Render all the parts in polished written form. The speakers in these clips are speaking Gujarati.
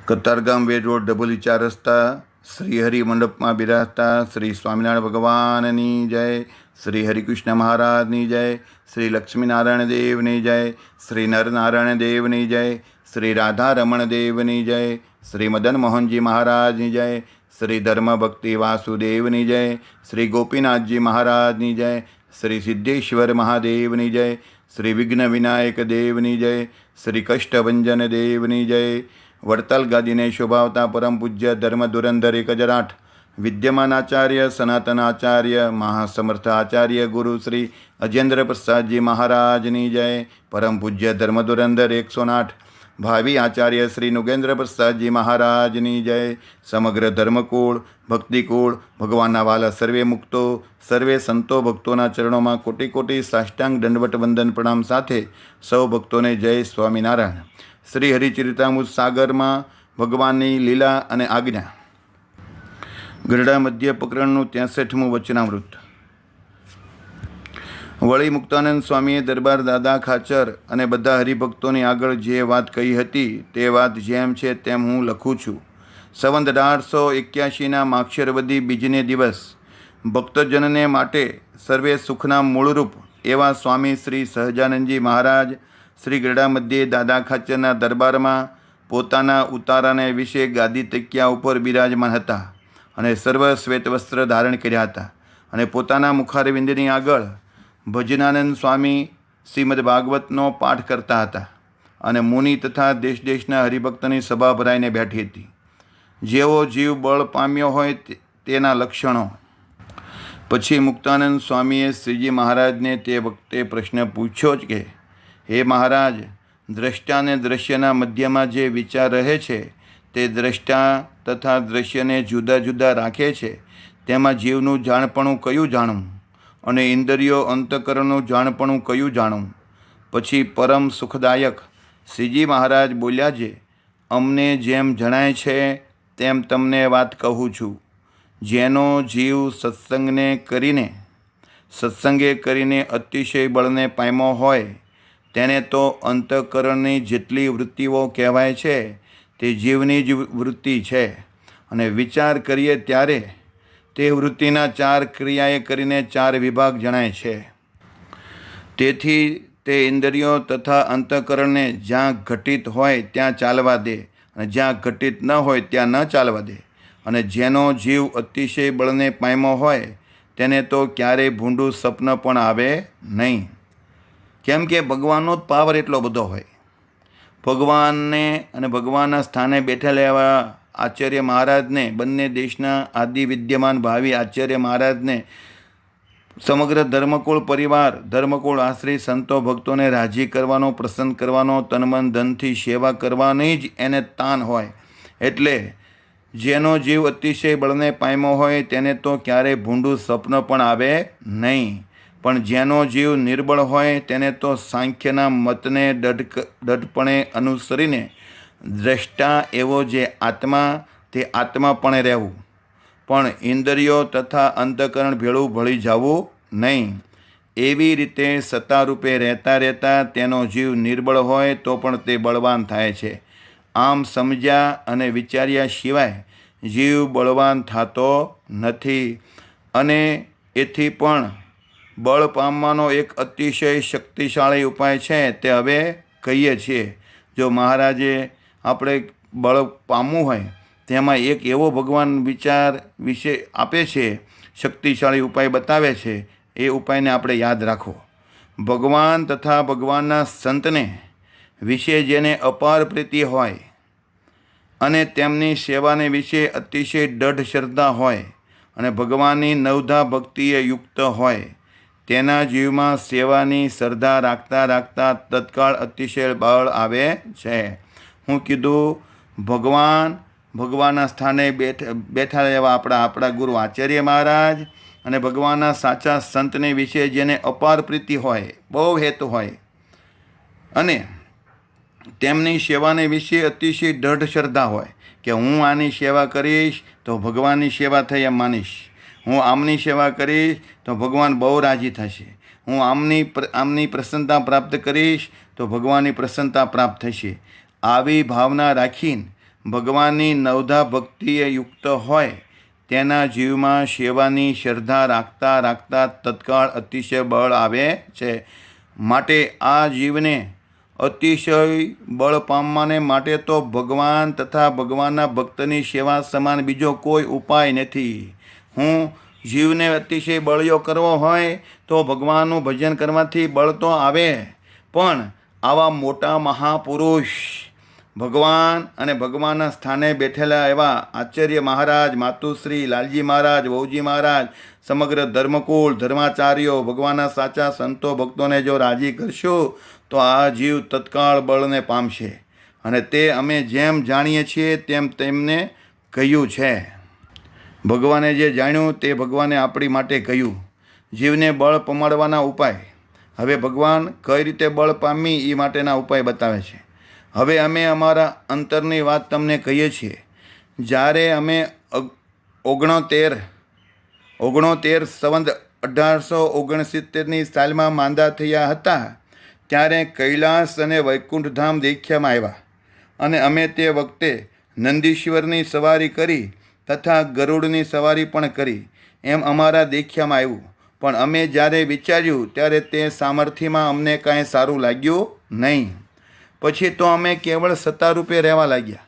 કતારગામ વેડ રોડ ડભોલી 4 રસ્તા શ્રી હરિ મંડપમાં બિરાજતા શ્રી સ્વામિનારાયણ ભગવાનની જય, શ્રી હરિકૃષ્ણ મહારાજની જય, શ્રી લક્ષ્મીનારાયણ દેવની જય, શ્રી નરનારાયણ દેવની જય, શ્રી રાધારમણ દેવની જય, શ્રી મદન મોહનજી મહારાજની જય, શ્રી ધર્મભક્તિ વાસુદેવની જય, શ્રી ગોપીનાથજી મહારાજની જય, શ્રી સિદ્ધેશ્વર મહાદેવની જય, શ્રી વિઘ્ન વિનાયક દેવની જય, શ્રી કષ્ટભંજન દેવની જય. વડતાલ ગાદીને શોભાવતા પરમ પૂજ્ય ધર્મ ધુરંધર 1008 વિદ્યમાન આચાર્ય સનાતન આચાર્ય મહાસમર્થ આચાર્ય ગુરુ શ્રી અજેન્દ્ર પ્રસાદજી મહારાજની જય. પરમ પૂજ્ય ધર્મ ધુરંધર 108 ભાવિ આચાર્ય શ્રી નુગેન્દ્ર પ્રસાદજી મહારાજની જય. સમગ્ર ધર્મકુળ ભક્તિકુળ ભગવાનના વાલા સર્વે મુક્તો સર્વે સંતો ભક્તોના ચરણોમાં કોટી કોટી સાષ્ટાંગ દંડવટ વંદન પ્રણામ સાથે સૌ ભક્તોને જય સ્વામિનારાયણ. શ્રી હરિચરિતામૃત સાગરમાં ભગવાનની લીલા અને આજ્ઞા. ગરડા મધ્ય પ્રકરણનું 63મું વચનામૃત. વળી મુક્તાનંદ સ્વામીએ દરબાર દાદા ખાચર અને બધા હરિભક્તોની આગળ જે વાત કહી હતી તે વાત જેમ છે તેમ હું લખું છું. સંવત 1881ના માક્ષરવદી બીજને દિવસ ભક્તજનને માટે સર્વે સુખના મૂળરૂપ એવા સ્વામી શ્રી સહજાનંદજી મહારાજ શ્રી ગરડા મધ્યે દાદા ખાચરના દરબારમાં પોતાના ઉતારાને વિશે ગાદી તકિયા ઉપર બિરાજમાન હતા અને સર્વ શ્વેત વસ્ત્ર ધારણ કર્યા હતા અને પોતાના મુખારવિંદની આગળ ભજનાનંદ સ્વામી શ્રીમદ ભાગવતનો પાઠ કરતા હતા અને મુનિ તથા દેશ દેશના હરિભક્તની સભા ભરાઈને બેઠી હતી. જેવો જીવ બળ પામ્યો હોય તેના લક્ષણો. પછી મુક્તાનંદ સ્વામીએ શ્રીજી મહારાજને તે વખતે પ્રશ્ન પૂછ્યો જ કે, હે મહારાજ, દ્રષ્ટા અને દ્રશ્યના મધ્યમાં જે વિચાર રહે છે તે દ્રષ્ટા તથા દ્રશ્યને જુદા જુદા રાખે છે તેમાં જીવનું જાણપણું કયું જાણવું અને ઇન્દ્રિયો અંતઃકરણનું જાણપણું કયું જાણવું. પછી પરમ સુખદાયક શ્રીજી મહારાજ બોલ્યા, જે અમને જેમ જણાય છે તેમ તમને વાત કહું છું. જેનો જીવ સત્સંગે કરીને અતિશય બળને પામ્યો હોય તેને તો અંતઃકરણની જેટલી વૃત્તિઓ કહેવાય છે તે જીવની જ વૃત્તિ છે અને વિચાર કરીએ ત્યારે તે વૃત્તિના 4 ક્રિયાએ કરીને 4 વિભાગ જણાય છે. તેથી તે ઇન્દ્રિયો તથા અંતઃકરણને જ્યાં ઘટિત હોય ત્યાં ચાલવા દે અને જ્યાં ઘટિત ન હોય ત્યાં ન ચાલવા દે. અને જેનો જીવ અતિશય બળને પામ્યો હોય તેને તો ક્યારેય ભૂંડું સ્વપ્ન પણ આવે નહીં. કેમ કે ભગવાનનો જ પાવર એટલો બધો હોય. ભગવાનને અને ભગવાનના સ્થાને બેઠેલા એવા આચાર્ય મહારાજને, બંને દેશના આદિ વિદ્યમાન ભાવિ આચાર્ય મહારાજને સમગ્ર ધર્મકુળ પરિવાર, ધર્મકુળ આશ્રિત સંતો ભક્તોને રાજી કરવાનો, પ્રસન્ન કરવાનો, તનમન ધનથી સેવા કરવાની જ એને તાન હોય. એટલે જેનો જીવ અતિશય બળને પામ્યો હોય તેને તો ક્યારેય ભૂંડું સ્વપ્ન પણ આવે નહીં. પણ જેનો જીવ નિર્બળ હોય તેને તો સાંખ્યના મતને દઢપણે અનુસરીને દ્રષ્ટા એવો જે આત્મા તે આત્માપણે રહેવું, પણ ઇન્દ્રિયો તથા અંતઃકરણ ભેળું ભળી જવું નહીં. એવી રીતે સત્તારૂપે રહેતા રહેતા તેનો જીવ નિર્બળ હોય તો પણ તે બળવાન થાય છે. આમ સમજ્યા અને વિચાર્યા સિવાય જીવ બળવાન થતો નથી. અને એથી પણ બળ પામવાનો એક અતિશય શક્તિશાળી ઉપાય છે તે હવે કહીએ છીએ. જો મહારાજે આપણે બળ પામવું હોય તેમાં એક એવો ભગવાન વિચાર વિશે આપે છે, શક્તિશાળી ઉપાય બતાવે છે. એ ઉપાયને આપણે યાદ રાખો. ભગવાન તથા ભગવાનના સંતને વિશે જેને અપાર પ્રીતિ હોય અને તેમની સેવાને વિશે અતિશય દઢ શ્રદ્ધા હોય અને ભગવાનની નવધા ભક્તિએ યુક્ત હોય તેના જીવમાં સેવાની શ્રદ્ધા રાખતા રાખતા તત્કાળ અતિશય બળ આવે છે. હું કીધું, ભગવાનના સ્થાને બેઠા એવા આપણા ગુરુ આચાર્ય મહારાજ અને ભગવાનના સાચા સંતને વિશે જેને અપાર પ્રીતિ હોય, બહુ હેતુ હોય અને તેમની સેવાને વિશે અતિશય દઢ શ્રદ્ધા હોય કે હું આની સેવા કરીશ તો ભગવાનની સેવા થઈ એમ માનીશ, હું આમની સેવા કરીશ તો ભગવાન બહુ રાજી થશે, હું આમની પ્રસન્નતા પ્રાપ્ત કરીશ તો ભગવાનની પ્રસન્નતા પ્રાપ્ત થશે. આવી ભાવના રાખીને ભગવાનની નવધા ભક્તિએ યુક્ત હોય તેના જીવમાં સેવાની શ્રદ્ધા રાખતા રાખતા તત્કાળ અતિશય બળ આવે છે. માટે આ જીવને અતિશય બળ પામવાને માટે તો ભગવાન તથા ભગવાનના ભક્તની સેવા સમાન બીજો કોઈ ઉપાય નથી. હું જીવને અતિશય બળિયો કરવો હોય તો ભગવાનનું ભજન કરવાથી બળ તો આવે, પણ આવા મોટા મહાપુરુષ ભગવાન અને ભગવાનના સ્થાને બેઠેલા એવા આચાર્ય મહારાજ, માતુશ્રી, લાલજી મહારાજ, વહુજી મહારાજ, સમગ્ર ધર્મકુળ, ધર્માચાર્યો, ભગવાનના સાચા સંતો ભક્તોને જો રાજી કરશું તો આ જીવ તત્કાળ બળને પામશે. અને તે અમે જેમ જાણીએ છીએ તેમ તેમને કહ્યું છે. ભગવાને જે જાણ્યું તે ભગવાને આપણી માટે કહ્યું. જીવને બળ પમાડવાના ઉપાય. હવે ભગવાન કઈ રીતે બળ પામી એ માટેના ઉપાય બતાવે છે. હવે અમે અમારા અંતરની વાત તમને કહીએ છીએ. જ્યારે અમે 69 સંવત 1869ની સાલમાં માંદા થયા હતા ત્યારે કૈલાસ અને વૈકુંઠધામ દેખ્યામાં આવ્યા, અને અમે તે વખતે નંદીશ્વરની સવારી કરી તથા ગરુડની સવારી પણ કરી એમ અમારા દેખ્યામાં આવ્યું. પણ અમે જ્યારે વિચાર્યું ત્યારે તે સામર્થ્યમાં અમને કાંઈ સારું લાગ્યું નહીં. પછી તો અમે કેવળ સત્તારૂપે રહેવા લાગ્યા.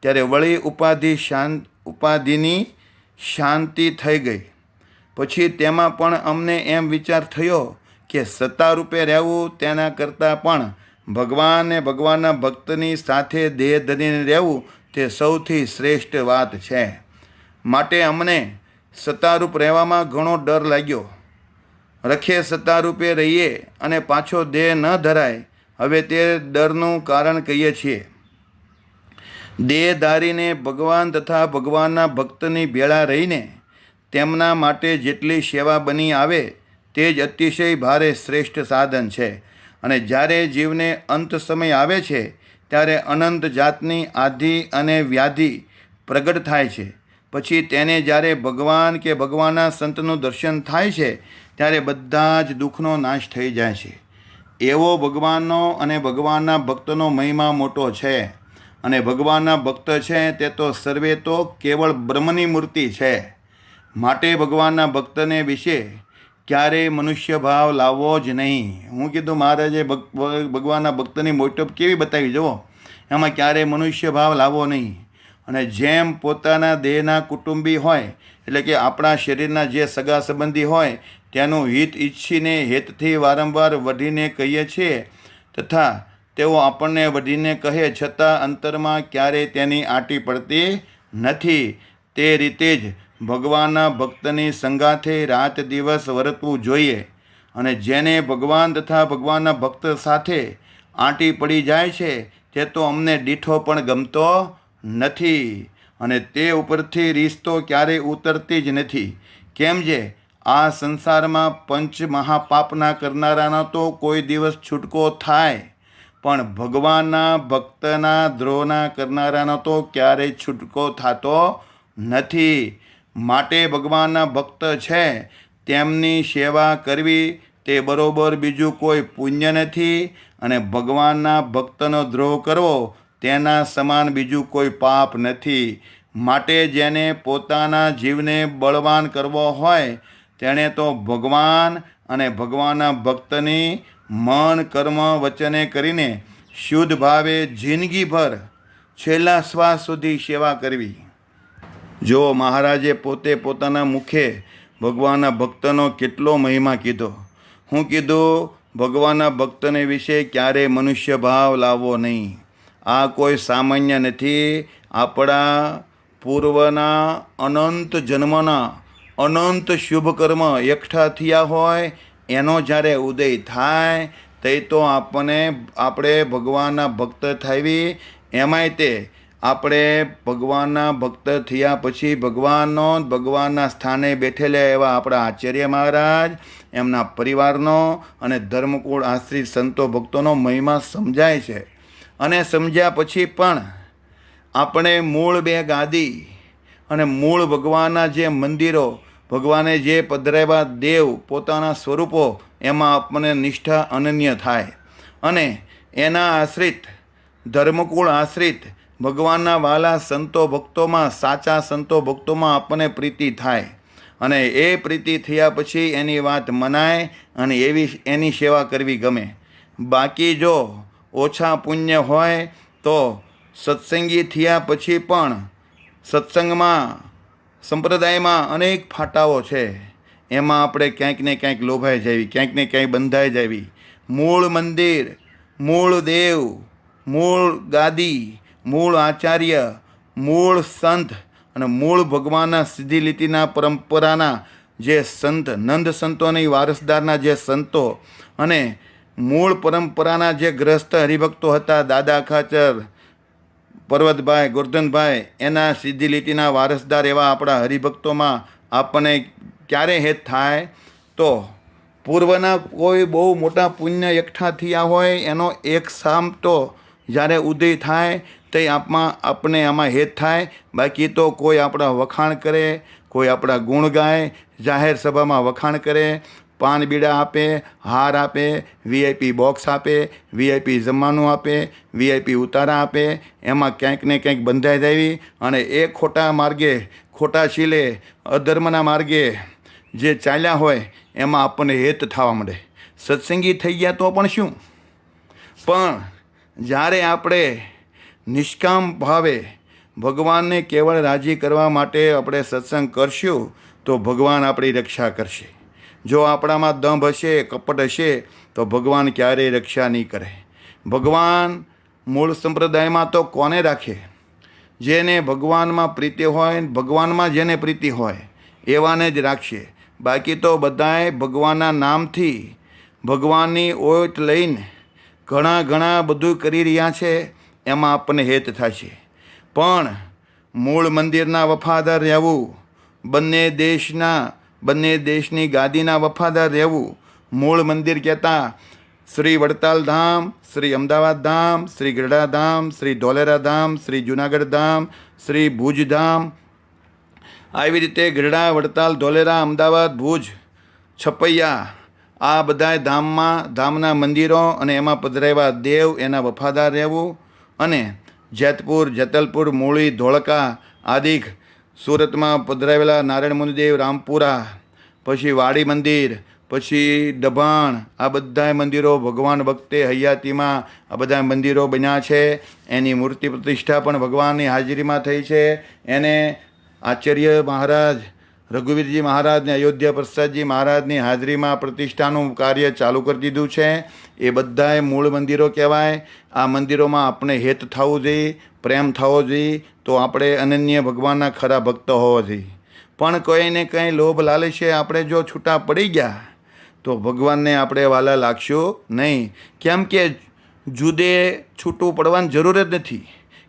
ત્યારે વળી ઉપાધિની શાંતિ થઈ ગઈ. પછી તેમાં પણ અમને એમ વિચાર થયો કે સત્તારૂપે રહેવું તેના કરતાં પણ ભગવાન ને ભગવાનના ભક્તની સાથે દેહ ધરીને રહેવું તે સૌથી શ્રેષ્ઠ વાત છે. માટે અમને સત્તારૂપ રહેવામાં ઘણો ડર લાગ્યો. રખે સત્તારૂપે રહીએ અને પાછો દેહ ન ધરાય. હવે તે ડરનું કારણ કહીએ છીએ. દેહ ધારીને ભગવાન તથા ભગવાનના ભક્તની ભેળા રહીને તેમના માટે જેટલી સેવા બની આવે તે જ અતિશય ભારે શ્રેષ્ઠ સાધન છે. અને જ્યારે જીવને અંત સમય આવે છે ત્યારે અનંત જાતની આધિ અને વ્યાધિ પ્રગટ થાય છે. પછી તેને જ્યારે ભગવાન કે ભગવાનના સંતનું દર્શન થાય છે ત્યારે બધા જ દુઃખનો નાશ થઈ જાય છે. એવો ભગવાનનો અને ભગવાનના ભક્તનો મહિમા મોટો છે. અને ભગવાનના ભક્ત છે તે તો સર્વે તો કેવળ બ્રહ્મની મૂર્તિ છે. માટે ભગવાનના ભક્તને વિશે ક્યારેય મનુષ્ય ભાવ લાવવો જ નહીં. હું કીધું મહારાજે ભગવાનના ભક્તની મોટપ કેવી બતાવી જુઓ. એમાં ક્યારેય મનુષ્ય ભાવ લાવવો નહીં. અને જેમ પોતાના દેહના કુટુંબી હોય એટલે કે આપણા શરીરના જે સગા સંબંધી હોય તેનું હિત ઈચ્છીને હેતથી વારંવાર વઢીને કહીએ છીએ તથા તેઓ આપણને વઢીને કહે છતાં અંતરમાં ક્યારેય તેની આંટી પડતી નથી. તે રીતે જ ભગવાનના ભક્તની સંગાથે રાત દિવસ વર્તવું જોઈએ. અને જેને ભગવાન તથા ભગવાનના ભક્ત સાથે આંટી પડી જાય છે તે તો અમને દીઠો પણ ગમતો નથી. અને તે ઉપરથી રીસ તો ક્યારેય ઉતરતી જ નથી. કેમ જે આ સંસારમાં પંચ મહાપાપના કરનારાનો તો કોઈ દિવસ છૂટકો થાય, પણ ભગવાનના ભક્તના દ્રોહના કરનારાનો તો ક્યારેય છૂટકો થતો નથી. માટે ભગવાનના ભક્ત છે તેમની સેવા કરવી તે બરોબર બીજું કોઈ પુણ્ય નથી. અને ભગવાનના ભક્તનો દ્રોહ કરવો તેના સમાન બીજું કોઈ પાપ નથી. માટે જેને પોતાના જીવને બળવાન કરવો હોય તેણે તો ભગવાન અને ભગવાનના ભક્તની મન કર્મ વચને કરીને શુદ્ધ ભાવે જિંદગીભર છેલ્લા શ્વાસ સુધી સેવા કરવી. જો મહારાજે પોતે પોતાના મુખે ભગવાનના ભક્તનો કેટલો મહિમા કીધો. હું કીધું ભગવાનના ભક્તને વિશે ક્યારેય મનુષ્ય ભાવ લાવવો નહીં. આ કોઈ સામાન્ય નથી. આપણા પૂર્વના અનંત જન્મના અનંત શુભ કર્મ એકઠા થયા હોય એનો જ્યારે ઉદય થાય તે તો આપણે ભગવાનના ભક્ત થવી. એમાંય તે આપણે ભગવાનના ભક્ત થયા પછી ભગવાનના સ્થાને બેઠેલા એવા આપણા આચાર્ય મહારાજ, એમના પરિવારનો અને ધર્મકુળ આશ્રિત સંતો ભક્તોનો મહિમા સમજાય છે. અને સમજ્યા પછી પણ આપણે મૂળ બે ગાદી અને મૂળ ભગવાનના જે મંદિરો, ભગવાને જે પધરાવ્યા દેવ પોતાના સ્વરૂપો, એમાં આપણને નિષ્ઠા અનન્ય થાય. અને એના આશ્રિત ધર્મકુળ આશ્રિત ભગવાનના વાલા સંતો ભક્તોમાં, સાચા સંતો ભક્તોમાં આપણને પ્રીતિ થાય અને એ પ્રીતિ થયા પછી એની વાત મનાય અને એની સેવા કરવી ગમે. બાકી જો ઓછા પુણ્ય હોય તો સત્સંગી થયા પછી પણ સત્સંગમાં, સંપ્રદાયમાં અનેક ફાટાઓ છે. એમાં આપણે ક્યાંક ને ક્યાંક લોભાઈ જાવી, ક્યાંક ને ક્યાંક બંધાઈ જાવી. મૂળ મંદિર, મૂળ દેવ, મૂળ ગાદી, મૂળ આચાર્ય, મૂળ સંત અને મૂળ ભગવાનના સીધી લીટીના પરંપરાના જે સંત, નંદ સંતોની વારસદારના જે સંતો અને મૂળ પરંપરાના જે ગ્રસ્ત હરિભક્તો હતા, દાદા ખાચર, પર્વતભાઈ, ગોરધનભાઈ, એના સીધી લીટીના વારસદાર એવા આપણા હરિભક્તોમાં આપણને ક્યારે હેત થાય તો પૂર્વના કોઈ બહુ મોટા પુણ્ય એકઠા થયા હોય એનો એક સામટો જ્યારે ઉદય થાય તે આપણે આમાં હેત થાય. બાકી તો કોઈ આપણા વખાણ કરે, કોઈ આપણા ગુણ ગાય, જાહેર સભામાં વખાણ કરે, પાન બીડા આપે, હાર આપે, વીઆઈપી બોક્સ આપે, વીઆઈપી જમવાનું આપે, વીઆઈપી ઉતારા આપે, એમાં ક્યાંક ને ક્યાંક બંધાઈ જાવી અને એ ખોટા માર્ગે, ખોટા શીલે, અધર્મના માર્ગે જે ચાલ્યા હોય એમાં આપણને હેત થવા માંડે. સત્સંગી થઈ ગયા તો પણ શું, પણ જ્યારે આપણે નિષ્કામ ભાવે ભગવાનને કેવળ રાજી કરવા માટે આપણે સત્સંગ કરશું તો ભગવાન આપણી રક્ષા કરશે. જો આપણામાં દંભ હશે, કપટ હશે તો ભગવાન ક્યારેય રક્ષા નહીં કરે. ભગવાન મૂળ સંપ્રદાયમાં તો કોને રાખે? જેને ભગવાનમાં પ્રીતિ હોય, ભગવાનમાં જેને પ્રીતિ હોય એવાને જ રાખશે. બાકી તો બધાએ ભગવાનના નામથી, ભગવાનની ઓટ લઈને ઘણા બધું કરી રહ્યા છે, એમાં આપણને હેત થશે. પણ મૂળ મંદિરના વફાદાર રહેવું, બંને દેશની ગાદીના વફાદાર રહેવું. મૂળ મંદિર કહેતા શ્રી વડતાલ ધામ, શ્રી અમદાવાદ ધામ, શ્રી ગઢડા ધામ, શ્રી ધોલેરા ધામ, શ્રી જુનાગઢ ધામ, શ્રી ભુજ ધામ, આવી રીતે ગઢડા, વડતાલ, ધોલેરા, અમદાવાદ, ભુજ, છપૈયા, આ બધા ધામના મંદિરો અને એમાં પધરાવ્યા દેવ, એના વફાદાર રહેવું. અને જેતપુર, જેતલપુર, મૂળી, ધોળકા આદિ સુરતમાં પધરાવેલા નારાયણ મુનિદેવ, રામપુરા, પછી વાડી મંદિર, પછી દભાણ, આ બધા મંદિરો ભગવાન વખતે હયાતીમાં આ બધા મંદિરો બન્યા છે. એની મૂર્તિ પ્રતિષ્ઠા પણ ભગવાનની હાજરીમાં થઈ છે. એને આચાર્ય મહારાજ, રઘુવીરજી મહારાજ ને અયોધ્યા પ્રસાદજી મહારાજની હાજરીમાં પ્રતિષ્ઠાનું કાર્ય ચાલુ કરી દીધું છે. એ બધાએ મૂળ મંદિરો કહેવાય. આ મંદિરોમાં આપણે હેત થવું જોઈએ, પ્રેમ થવો જોઈએ, તો આપણે અનન્ય ભગવાનના ખરા ભક્ત હોવા જોઈએ. પણ કંઈને કંઈ લોભ લાલચે આપણે જો છૂટા પડી ગયા તો ભગવાનને આપણે વાલા લાગશું નહીં. કેમ કે જુદે છૂટું પડવાની જરૂર જ નથી,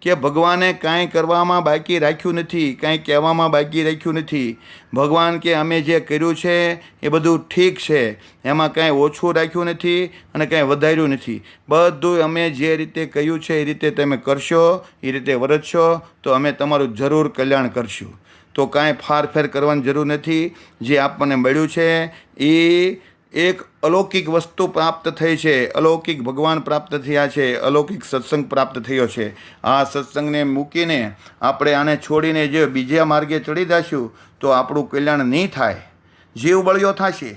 કે ભગવાને કાંઈ કરવામાં બાકી રાખ્યું નથી, કાંઈ કહેવામાં બાકી રાખ્યું નથી. ભગવાન કે અમે જે કર્યું છે એ બધું ઠીક છે, એમાં કાંઈ ઓછું રાખ્યું નથી અને કાંઈ વધાર્યું નથી. બધું અમે જે રીતે કહ્યું છે એ રીતે તમે કરશો, એ રીતે વર્તશો તો અમે તમારું જરૂર કલ્યાણ કરશું. તો કાંઈ ફારફેર કરવાની જરૂર નથી. જે આપણને મળ્યું છે એ એક અલૌકિક વસ્તુ પ્રાપ્ત થઈ છે, અલૌકિક ભગવાન પ્રાપ્ત થયા છે, અલૌકિક સત્સંગ પ્રાપ્ત થયો છે. આ સત્સંગને મૂકીને આપણે આને છોડીને જે બીજા માર્ગે ચડી જશું તો આપણું કલ્યાણ નહીં થાય. જીવ બળ્યો થશે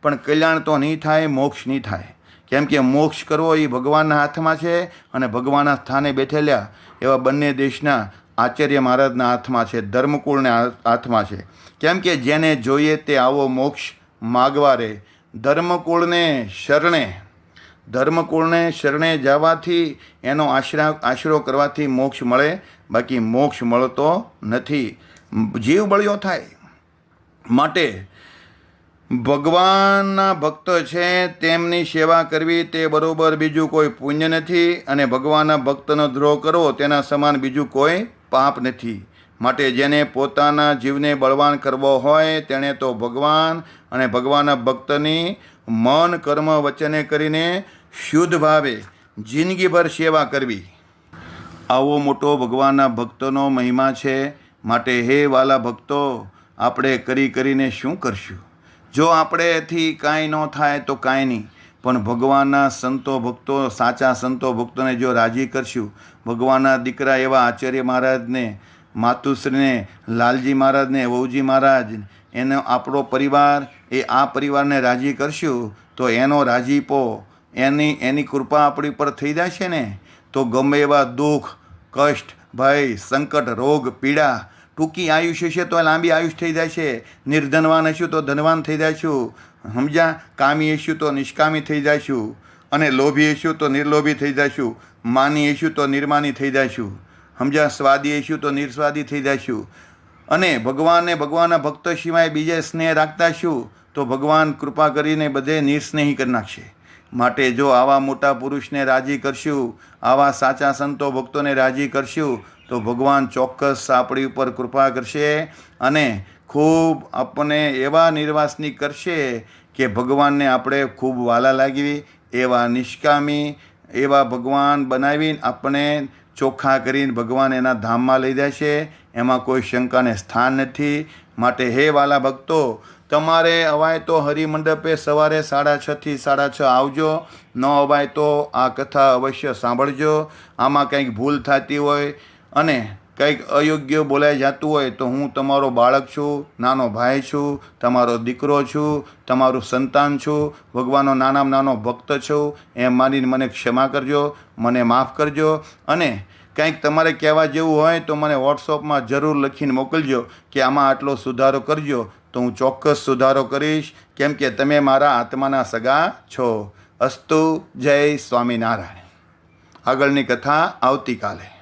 પણ કલ્યાણ તો નહીં થાય, મોક્ષ નહીં થાય. કેમ કે મોક્ષ કરવો એ ભગવાનના હાથમાં છે અને ભગવાનના સ્થાને બેઠેલા એવા બંને દેશના આચાર્ય મહારાજના હાથમાં છે, ધર્મકુળના હાથમાં છે. કેમ કે જેને જોઈએ તે આવો મોક્ષ માગવા રહે. ધર્મકુળને શરણે જવાથી, એનો આશરો કરવાથી મોક્ષ મળે, બાકી મોક્ષ મળતો નથી. જીવ બળ્યો થાય. માટે ભગવાનના ભક્ત છે તેમની સેવા કરવી તે બરોબર બીજું કોઈ પુણ્ય નથી, અને ભગવાનના ભક્તનો દ્રોહ કરવો તેના સમાન બીજું કોઈ પાપ નથી. માટે જેને પોતાના જીવને બળવાન કરવો હોય તેણે તો ભગવાન અને ભગવાનના ભક્તની મન, કર્મ, વચને કરીને શુદ્ધ ભાવે જિંદગીભર સેવા કરવી. આવો મોટો ભગવાનના ભક્તનો મહિમા છે. માટે હે વાલા ભક્તો, આપણે કરીને શું કરશું? જો આપણેથી કાંઈ ન થાય તો કાંઈ નહીં, પણ ભગવાનના સંતો ભક્તો, સાચા સંતો ભક્તોને જો રાજી કરશું, ભગવાનના દીકરા એવા આચાર્ય મહારાજને, માતુશ્રીને, લાલજી મહારાજને, વહુજી મહારાજ, એનો આપણો પરિવાર, એ આ પરિવારને રાજી કરશું તો એનો રાજીપો, એની કૃપા આપણી પર થઈ જશે ને, તો ગમે એવા દુઃખ, કષ્ટ, ભય, સંકટ, રોગ, પીડા, ટૂંકી આયુષ્ય છે તો લાંબી આયુષ થઈ જાય છે, નિર્ધનવાન હશું તો ધનવાન થઈ જઈશું, સમજ્યા? કામી હશું તો નિષ્કામી થઈ જઈશું, અને લોભી હશું તો નિર્લોભી થઈ જઈશું, માની હશું તો નિર્માની થઈ જઈશું, સમજ્યા? સ્વાદી હશું તો નિર્સ્વાદી થઈ જઈશું. અને ભગવાનના ભક્તો સિવાય બીજે સ્નેહ રાખતા છું તો ભગવાન કૃપા કરીને બધે નિર્સ્નેહી કરી નાખશે. માટે જો આવા મોટા પુરુષને રાજી કરશું, આવા સાચા સંતો ભક્તોને રાજી કરશું તો ભગવાન ચોક્કસ આપણી ઉપર કૃપા કરશે અને ખૂબ આપણને એવા નિર્વાસની કરશે કે ભગવાનને આપણે ખૂબ વાલા લાગવી, એવા નિષ્કામી, એવા ભગવાન બનાવીને આપણે ચોખ્ખા કરીને ભગવાન એના ધામમાં લઈ જશે. એમાં કોઈ શંકાને સ્થાન નથી. માટે હે વાલા ભક્તો, તમારે અવાય તો હરિમંડપે સવારે 6:30 થી 6:30 આવજો, ન અવાય તો આ કથા અવશ્ય સાંભળજો. આમાં કંઈક ભૂલ થતી હોય અને કંઈક અયોગ્ય બોલાઈ જતું હોય તો હું તમારો બાળક છું, નાનો ભાઈ છું, તમારો દીકરો છું, તમારું સંતાન છું, ભગવાનનો નાનામાં નાનો ભક્ત છું, એમ માનીને મને ક્ષમા કરજો, મને માફ કરજો. અને કંઈક તમારે કહેવા જેવું હોય તો મને વોટ્સઅપમાં જરૂર લખીને મોકલજો કે આમાં આટલો સુધારો કરજો, તો હું ચોક્કસ સુધારો કરીશ, કેમ કે તમે મારા આત્માના સગા છો. અસ્તુ. જય સ્વામિનારાયણ. આગળની કથા આવતીકાલે.